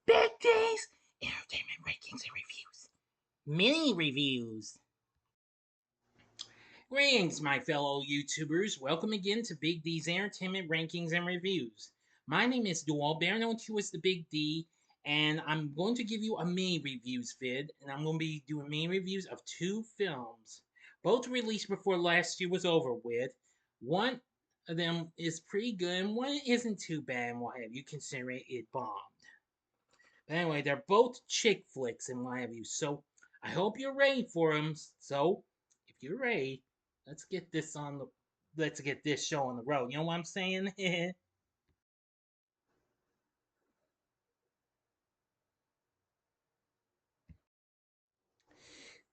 Big D's Entertainment Rankings and Reviews. Mini reviews. Greetings, my fellow YouTubers. Welcome again to Big D's Entertainment Rankings and Reviews. My name is Dual, better known to you as the Big D, and I'm going to give you a mini reviews vid, and I'm going to be doing mini reviews of two films, both released before last year was over with. One of them is pretty good, and one isn't too bad, and what have you, considering it bombed. But anyway, they're both chick flicks and what have you. So I hope you're ready for them. So if you're ready, let's get this on the let's get this show on the road. You know what I'm saying?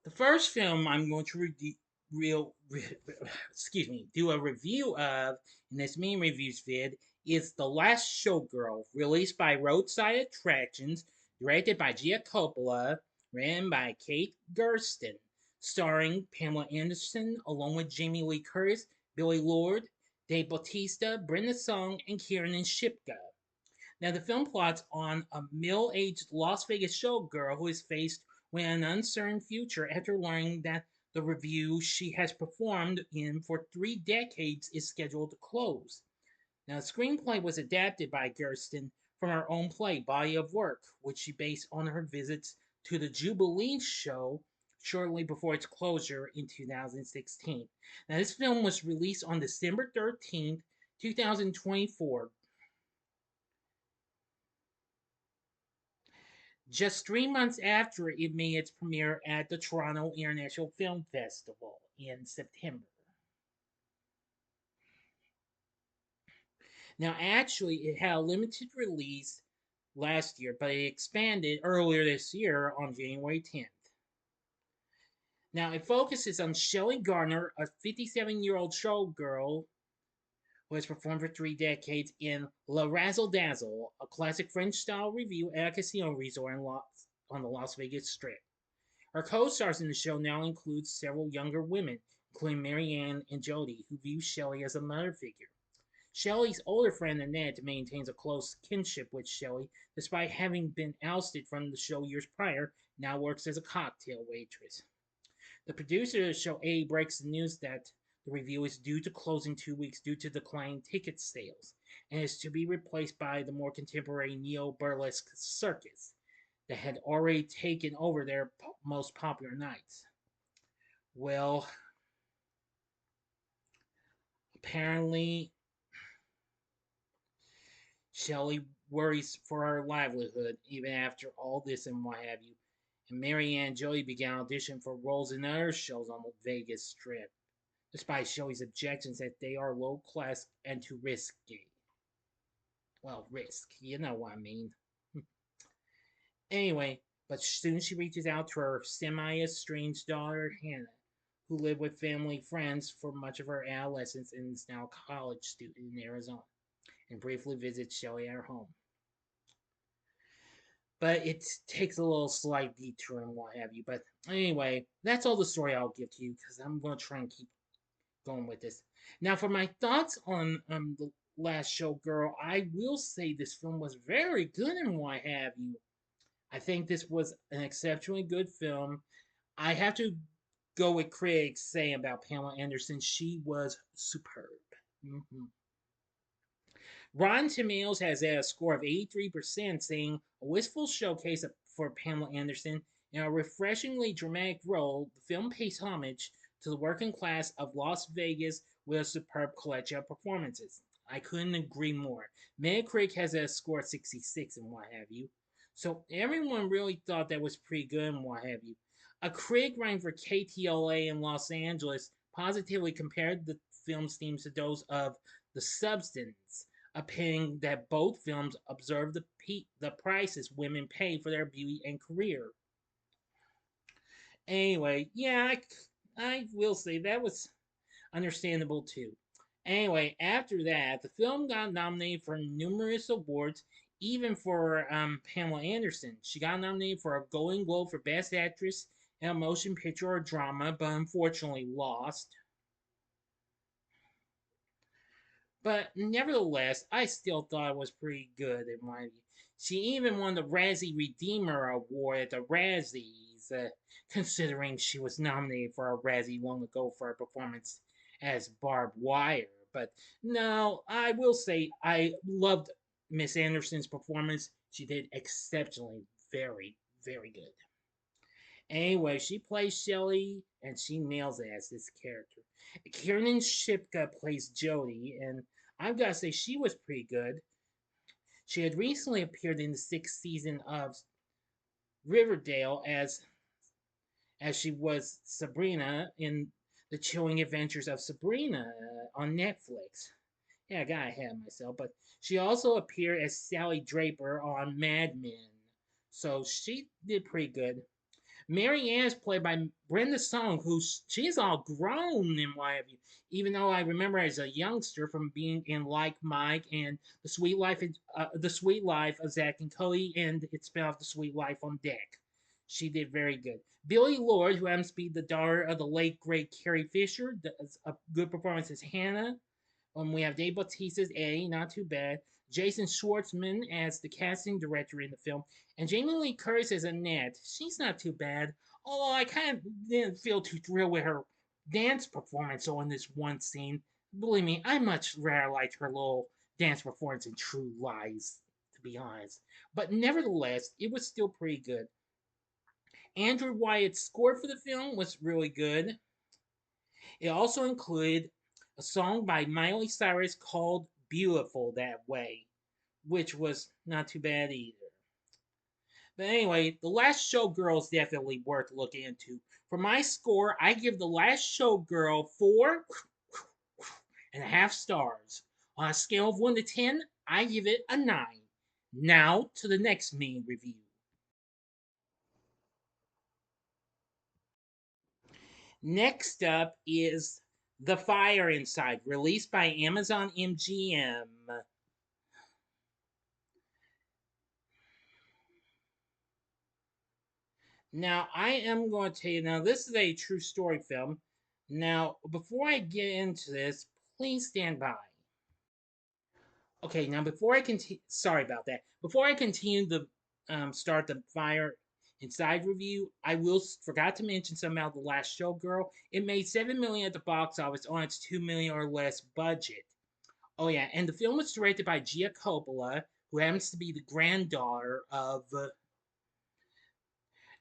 The first film I'm going to do a review of in this mini reviews vid is The Last Showgirl, released by Roadside Attractions, directed by Gia Coppola, written by Kate Gerston, starring Pamela Anderson along with Jamie Lee Curtis, Billy Lord, Dave Bautista, Brenda Song, and Kiernan Shipka. Now, the film plots on a middle aged Las Vegas showgirl who is faced with an uncertain future after learning that the review she has performed in for 3 decades is scheduled to close. Now, the screenplay was adapted by Gersten from her own play, Body of Work, which she based on her visits to the Jubilee show shortly before its closure in 2016. Now, this film was released on December 13th, 2024, just 3 months after it made its premiere at the Toronto International Film Festival in September. Now, actually, it had a limited release last year, but it expanded earlier this year on January 10th. Now, it focuses on Shelley Garner, a 57-year-old showgirl who has performed for 3 decades in La Razzle Dazzle, a classic French style review at a casino resort on the Las Vegas Strip. Our co-stars in the show now include several younger women, including Marianne and Jody, who view Shelley as a mother figure. Shelley's older friend Annette maintains a close kinship with Shelley, despite having been ousted from the show years prior, now works as a cocktail waitress. The producer of the show, A, breaks the news that the review is due to close in 2 weeks due to declining ticket sales, and is to be replaced by the more contemporary neo-burlesque circus that had already taken over their most popular nights. Well, apparently, Shelley worries for her livelihood even after all this and what have you. And Marianne and Joey began auditioning for roles in other shows on the Vegas Strip, despite Shelley's objections that they are low class and too risky. Well, risk, you know what I mean. Anyway, but soon she reaches out to her semi estranged daughter, Hannah, who lived with family friends for much of her adolescence and is now a college student in Arizona, and briefly visits Shelley at her home. But it takes a little slight detour and what have you. But anyway, that's all the story I'll give to you because I'm going to try and keep going with this. Now, for my thoughts on the Last Showgirl, I will say this film was very good and what have you. I think this was an exceptionally good film. I have to go with critics saying about Pamela Anderson. She was superb. Mm-hmm. Rotten Tomatoes has a score of 83%, saying a wistful showcase for Pamela Anderson in a refreshingly dramatic role. The film pays homage to the working class of Las Vegas with a superb collection of performances. I couldn't agree more. Metacritic has a score of 66 and what have you. So everyone really thought that was pretty good and what have you. A critic writing for KTLA in Los Angeles positively compared the film's themes to those of The Substance, opinion that both films observe the prices women pay for their beauty and career. Anyway, yeah, I will say that was understandable too. Anyway, after that, the film got nominated for numerous awards, even for Pamela Anderson. She got nominated for a Golden Globe for Best Actress in a Motion Picture or Drama, but unfortunately lost. But nevertheless, I still thought it was pretty good in my view. She even won the Razzie Redeemer Award at the Razzies, considering she was nominated for a Razzie long ago for her performance as Barbed Wire. But no, I will say I loved Miss Anderson's performance. She did exceptionally, very, very good. Anyway, she plays Shelly, and she nails it as this character. Kiernan Shipka plays Jody, and I've got to say she was pretty good. She had recently appeared in the sixth season of Riverdale as she was Sabrina in The Chilling Adventures of Sabrina on Netflix. Yeah, I gotta have myself. But she also appeared as Sally Draper on Mad Men, so she did pretty good. Mary Ann is played by Brenda Song, who she's all grown and what have you. Even though I remember as a youngster from being in Like Mike and The Sweet Life of Zack and Cody, and its spinoff The Sweet Life on Deck. She did very good. Billy Lord, who happens to be the daughter of the late great Carrie Fisher, does a good performance as Hannah. We have Dave Bautista's Eddie, not too bad. Jason Schwartzman as the casting director in the film, and Jamie Lee Curtis as Annette. She's not too bad, although I kind of didn't feel too thrilled with her dance performance on this one scene. Believe me, I much rather liked her little dance performance in True Lies, to be honest. But nevertheless, it was still pretty good. Andrew Wyatt's score for the film was really good. It also included a song by Miley Cyrus called Beautiful That Way, which was not too bad either. But anyway, The Last Showgirl is definitely worth looking into. For my score, I give The Last Showgirl 4.5 stars. On a scale of 1 to 10, I give it a 9. Now to the next main review. Next up is The Fire Inside, released by Amazon MGM. Now, I am going to tell you now, this is a true story film. Now, before I get into this, please stand by. Okay, now before I continue, sorry about that. Before I continue the start the Fire Inside review, I will forgot to mention something about The Last Showgirl. It made 7 million at the box office on its 2 million or less budget. Oh yeah, and the film was directed by Gia Coppola, who happens to be the granddaughter of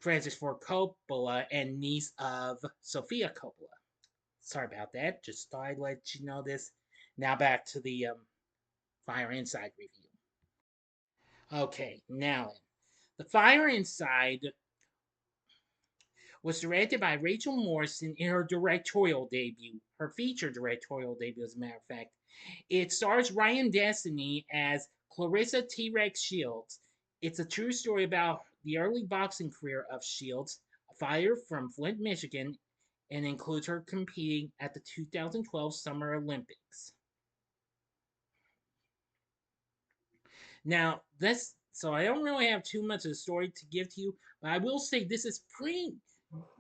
Francis Ford Coppola and niece of Sofia Coppola. Sorry about that. Just thought I'd let you know this. Now back to the Fire Inside review. Okay, now then. The Fire Inside was directed by Rachel Morrison in her directorial debut, her feature directorial debut, as a matter of fact. It stars Ryan Destiny as Clarissa T Rex Shields. It's a true story about the early boxing career of Shields, a fighter from Flint, Michigan, and includes her competing at the 2012 Summer Olympics. Now, this so I don't really have too much of the story to give to you, but I will say this is pretty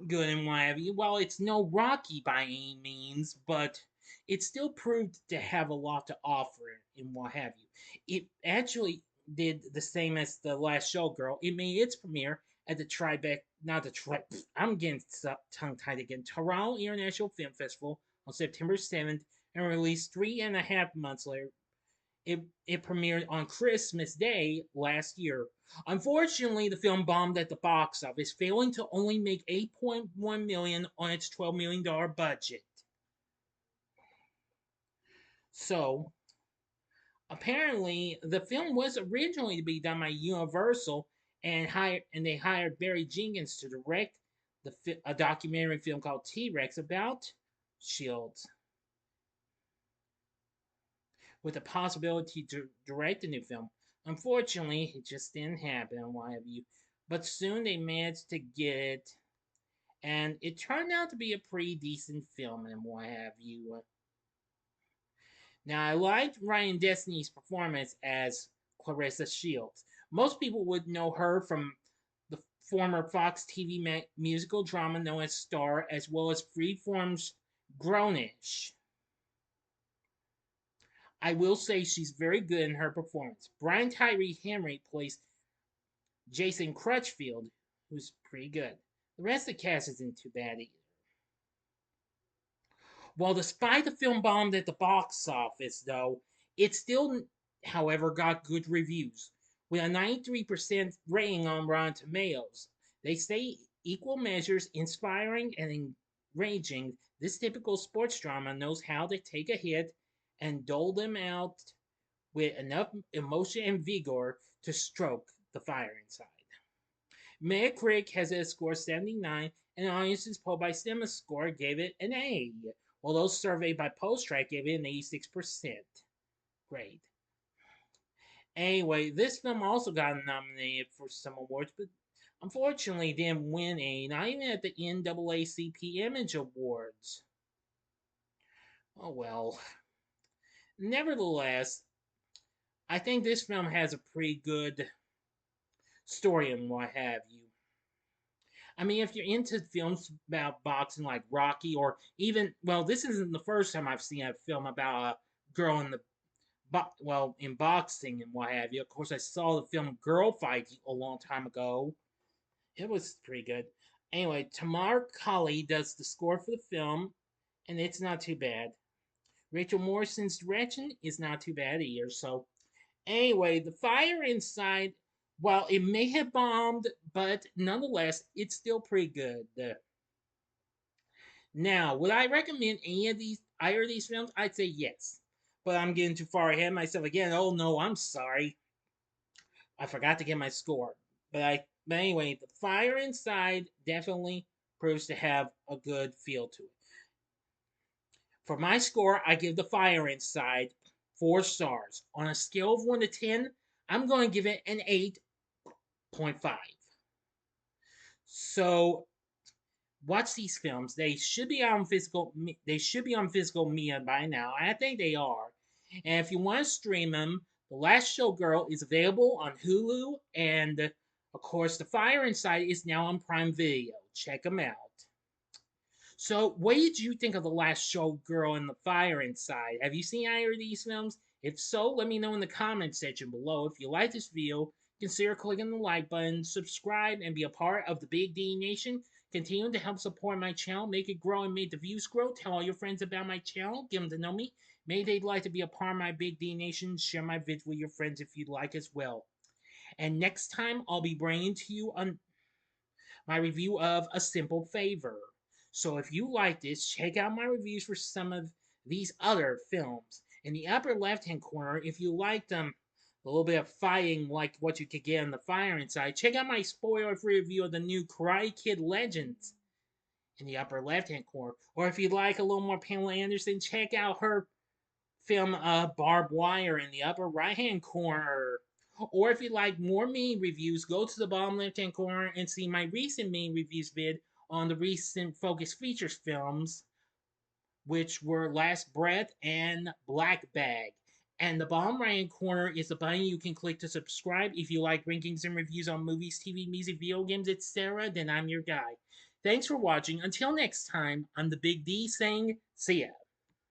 good and what have you. While it's no Rocky by any means, but it still proved to have a lot to offer and what have you. It actually did the same as The Last Showgirl. It made its premiere at the Tribeca, not the Tri. I'm getting tongue tied again. Toronto International Film Festival on September 7th, and released 3.5 months later. It premiered on Christmas Day last year. Unfortunately, the film bombed at the box office, failing to only make 8.1 million on its $12 million budget. So, apparently, the film was originally to be done by Universal, and they hired Barry Jenkins to direct a documentary film called T-Rex about Shields, with the possibility to direct a new film. Unfortunately, it just didn't happen, and what have you. But soon they managed to get it, and it turned out to be a pretty decent film, and what have you. Now, I liked Ryan Destiny's performance as Clarissa Shields. Most people would know her from the former Fox TV musical drama known as Star, as well as Freeform's Grownish. I will say she's very good in her performance. Brian Tyree Henry plays Jason Crutchfield, who's pretty good. The rest of the cast isn't too bad either. While despite the film bombed at the box office, though, it still, however, got good reviews. With a 93% rating on Rotten Tomatoes, they say equal measures inspiring and enraging. This typical sports drama knows how to take a hit and dole them out with enough emotion and vigor to stroke the fire inside. Metacritic has it a score 79, and audiences polled by CinemaScore gave it an A, while those surveyed by Post-Track gave it an 86%. Great. Anyway, this film also got nominated for some awards, but unfortunately didn't win any, not even at the NAACP Image Awards. Oh well. Nevertheless, I think this film has a pretty good story and what have you. I mean, if you're into films about boxing like Rocky, or even, well, this isn't the first time I've seen a film about a girl in the, in boxing and what have you. Of course, I saw the film Girl Fight a long time ago. It was pretty good. Anyway, Tamar Kali does the score for the film, and it's not too bad. Rachel Morrison's direction is not too bad either. So, anyway, the fire inside, while it may have bombed, but nonetheless, it's still pretty good. Now, would I recommend either of these films? I'd say yes. But I'm getting too far ahead of myself again. Oh no, I'm sorry. I forgot to get my score. But anyway, the fire inside definitely proves to have a good feel to it. For my score, I give the fire inside 4 stars. On a scale of 1 to 10, I'm going to give it an 8.5. So watch these films. They should be on physical. They should be on physical media by now. I think they are. And if you want to stream them, The Last Showgirl is available on Hulu, and of course, The Fire Inside is now on Prime Video. Check them out. So, what did you think of The Last Showgirl and The Fire Inside? Have you seen either of these films? If so, let me know in the comments section below. If you like this video, consider clicking the like button, subscribe, and be a part of the Big D Nation. Continue to help support my channel, make it grow and make the views grow. Tell all your friends about my channel, give them to know me. Maybe they'd like to be a part of my Big D Nation. Share my vids with your friends if you'd like as well. And next time, I'll be bringing to you my review of A Simple Favor. So if you like this, check out my reviews for some of these other films. In the upper left-hand corner, if you liked a little bit of fighting like what you could get in The Fire Inside, check out my spoiler-free review of the new Karate Kid Legends in the upper left-hand corner. Or if you'd like a little more Pamela Anderson, check out her film Barbed Wire in the upper right-hand corner. Or if you'd like more mini reviews, go to the bottom left-hand corner and see my recent mini reviews vid on the recent Focus Features films, which were Last Breath and Black Bag. And the bottom right-hand corner is the button you can click to subscribe. If you like rankings and reviews on movies, TV, music, video games, etc., then I'm your guy. Thanks for watching. Until next time, I'm the Big D saying, see ya.